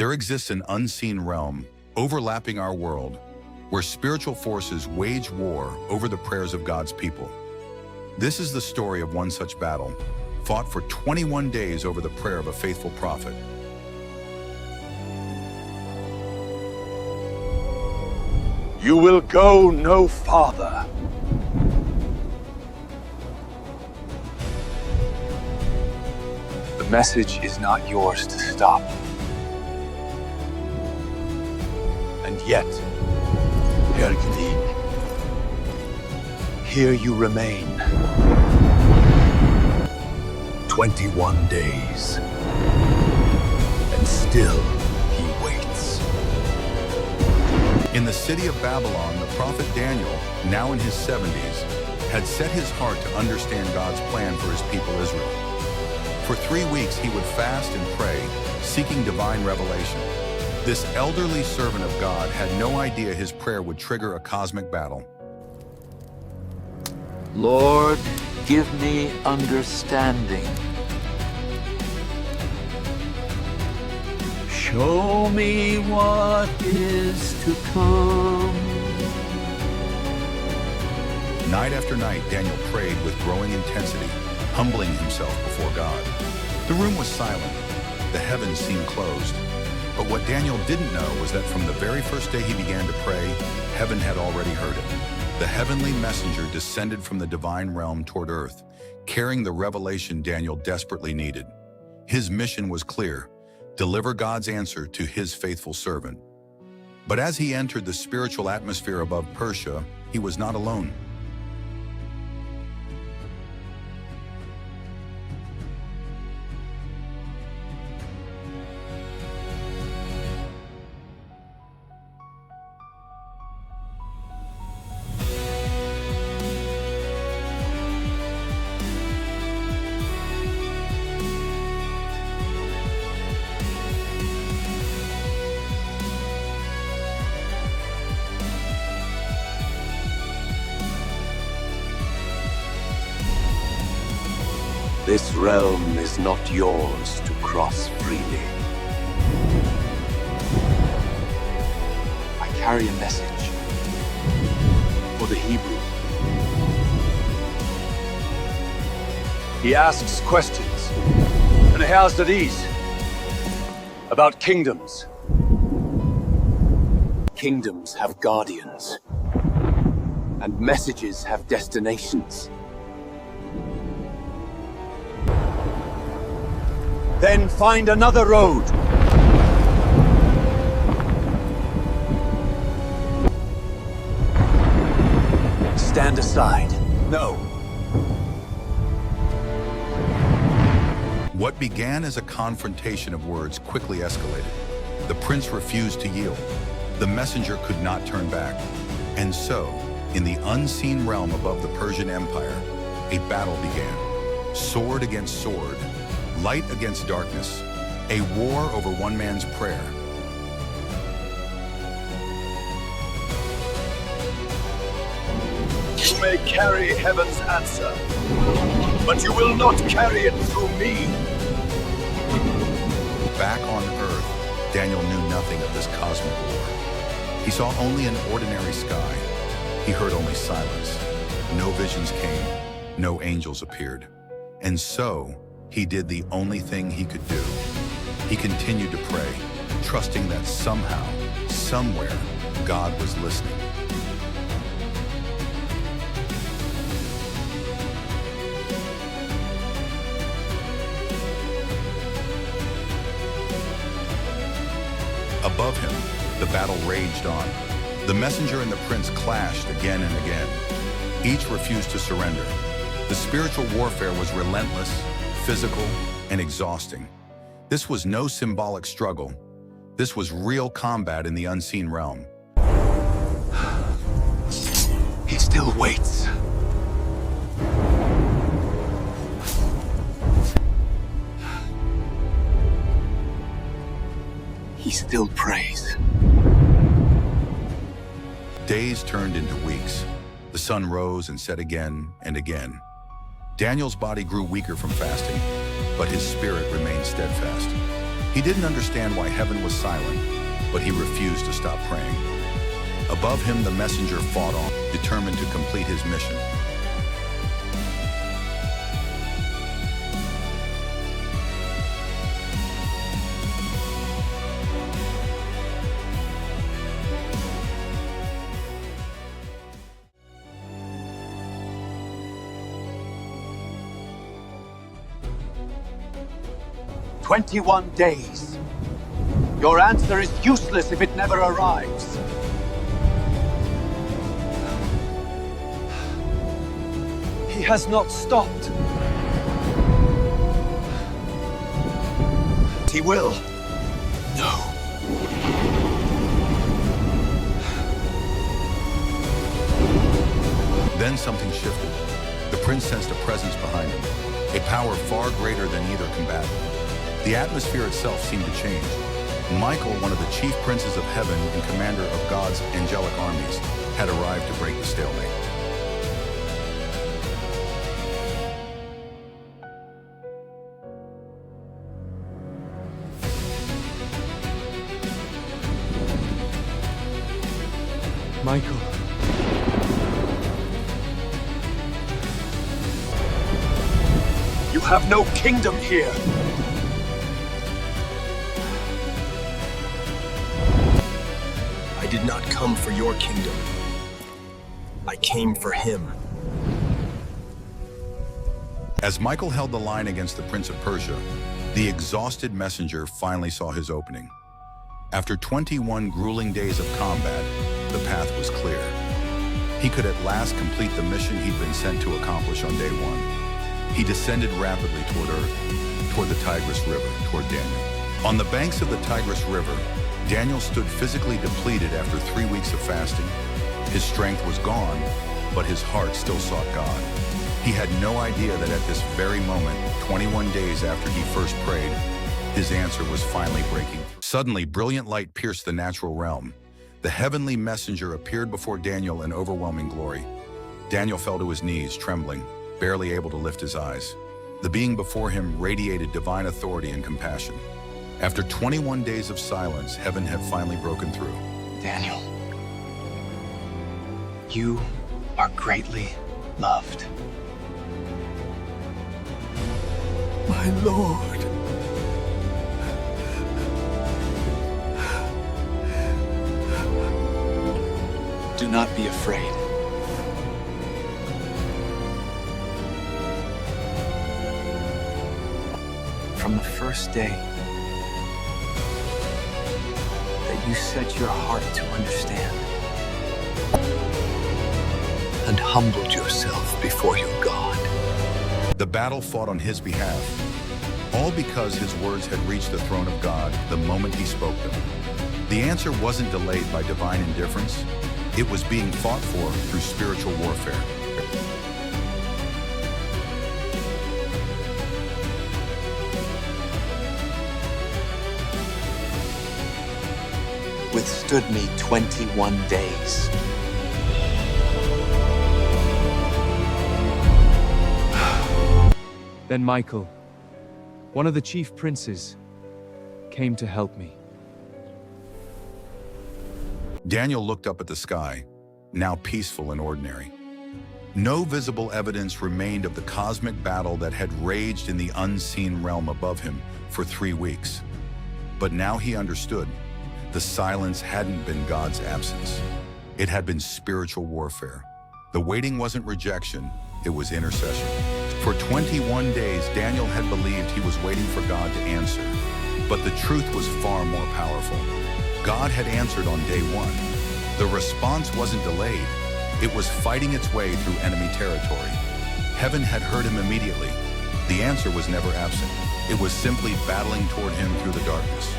There exists an unseen realm overlapping our world where spiritual forces wage war over the prayers of God's people. This is the story of one such battle, fought for 21 days over the prayer of a faithful prophet. You will go no farther. The message is not yours to stop. And yet, Hergvig, here you remain. 21 days. And still he waits. In the city of Babylon, the prophet Daniel, now in his 70s, had set his heart to understand God's plan for his people Israel. For 3 weeks, he would fast and pray, seeking divine revelation. This elderly servant of God had no idea his prayer would trigger a cosmic battle. Lord, give me understanding. Show me what is to come. Night after night, Daniel prayed with growing intensity, humbling himself before God. The room was silent. The heavens seemed closed. But what Daniel didn't know was that from the very first day he began to pray, heaven had already heard him. The heavenly messenger descended from the divine realm toward earth, carrying the revelation Daniel desperately needed. His mission was clear: deliver God's answer to his faithful servant. But as he entered the spiritual atmosphere above Persia, he was not alone. This realm is not yours to cross freely. I carry a message for the Hebrew. He asks questions, and he has these about kingdoms. Kingdoms have guardians, and messages have destinations. Then find another road. Stand aside. No. What began as a confrontation of words quickly escalated. The prince refused to yield. The messenger could not turn back. And so, in the unseen realm above the Persian Empire, a battle began. Sword against sword, light against darkness, a war over one man's prayer. You may carry heaven's answer, but you will not carry it through me. Back on Earth, Daniel knew nothing of this cosmic war. He saw only an ordinary sky. He heard only silence. No visions came, no angels appeared. And so, he did the only thing he could do. He continued to pray, trusting that somehow, somewhere, God was listening. Above him, the battle raged on. The messenger and the prince clashed again and again. Each refused to surrender. The spiritual warfare was relentless, physical, and exhausting. This was no symbolic struggle. This was real combat in the unseen realm. He still waits. He still prays. Days turned into weeks. The sun rose and set again and again. Daniel's body grew weaker from fasting, but his spirit remained steadfast. He didn't understand why heaven was silent, but he refused to stop praying. Above him, the messenger fought on, determined to complete his mission. "21 days. Your answer is useless if it never arrives. He has not stopped. He will. No. Then something shifted. The prince sensed a presence behind him, a power far greater than either combatant. The atmosphere itself seemed to change. Michael, one of the chief princes of heaven and commander of God's angelic armies, had arrived to break the stalemate. Michael. You have no kingdom here. I did not come for your kingdom. I came for him. As Michael held the line against the Prince of Persia, the exhausted messenger finally saw his opening. After 21 grueling days of combat, the path was clear. He could at last complete the mission he'd been sent to accomplish on day one. He descended rapidly toward Earth, toward the Tigris River, toward Daniel. On the banks of the Tigris River, Daniel stood physically depleted after 3 weeks of fasting. His strength was gone, but his heart still sought God. He had no idea that at this very moment, 21 days after he first prayed, his answer was finally breaking. Suddenly, brilliant light pierced the natural realm. The heavenly messenger appeared before Daniel in overwhelming glory. Daniel fell to his knees, trembling, barely able to lift his eyes. The being before him radiated divine authority and compassion. After 21 days of silence, heaven had finally broken through. Daniel, you are greatly loved. My Lord. Do not be afraid. From the first day that you set your heart to understand and humbled yourself before your God. The battle fought on his behalf, all because his words had reached the throne of God the moment he spoke them. The answer wasn't delayed by divine indifference. It was being fought for through spiritual warfare. Withstood me 21 days. Then Michael, one of the chief princes, came to help me. Daniel looked up at the sky, now peaceful and ordinary. No visible evidence remained of the cosmic battle that had raged in the unseen realm above him for 3 weeks. But now he understood. The silence hadn't been God's absence. It had been spiritual warfare. The waiting wasn't rejection, it was intercession. For 21 days, Daniel had believed he was waiting for God to answer. But the truth was far more powerful. God had answered on day one. The response wasn't delayed. It was fighting its way through enemy territory. Heaven had heard him immediately. The answer was never absent. It was simply battling toward him through the darkness.